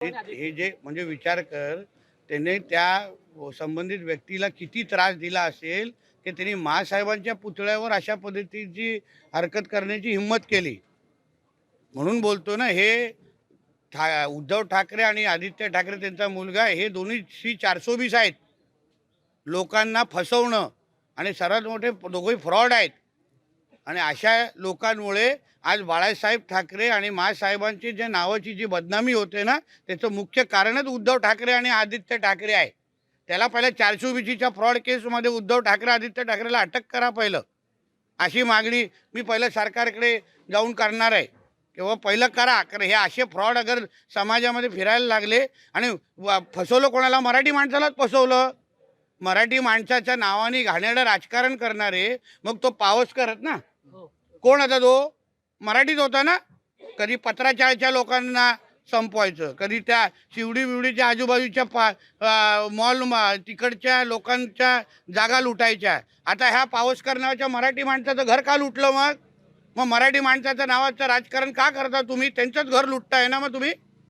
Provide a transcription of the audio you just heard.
हे जे म्हणजे विचार कर, त्याने त्या संबंधित व्यक्तीला किती त्रास दिला असेल की त्यांनी महासाहेबांच्या पुतळ्यावर अशा पद्धतीची हरकत करण्याची हिंमत केली. म्हणून बोलतो ना, हे उद्धव ठाकरे आणि आदित्य ठाकरे त्यांचा मुलगा हे दोन्ही सी 420 आहेत. लोकांना फसवणं आणि सर्वात मोठे दोघंही फ्रॉड आहेत. आणि अशा लोकांमुळे आज बाळासाहेब ठाकरे आणि माँसाहेबांची जे नावाची जी बदनामी होते ना, त्याचं मुख्य कारणच उद्धव ठाकरे आणि आदित्य ठाकरे आहे. त्याला पहिल्या 420च्या फ्रॉड केसमध्ये उद्धव ठाकरे आदित्य ठाकरेला अटक करा पहिलं, अशी मागणी मी पहिलं सरकारकडे जाऊन करणार आहे. किंवा पहिलं करा, कारण हे असे फ्रॉड अगर समाजामध्ये फिरायला लागले आणि फसवलं कोणाला, मराठी माणसालाच फसवलं. मराठी माणसाच्या नावाने घाणेरडं राजकारण करणारे मग तो पावस करत ना, कोण होता तो? मराठीच होता ना. कधी पत्राचारच्या लोकांना संपवायचं, कधी त्या शिवडी बिवडीच्या आजूबाजूच्या मॉल तिकडच्या लोकांच्या जागा लुटायच्या. आता ह्या पावसकर नावाच्या मराठी माणसाचं घर का लुटलं? मग मराठी माणसाच्या नावाचं राजकारण का करता तुम्ही? त्यांचंच घर लुटताय ना मग तुम्ही.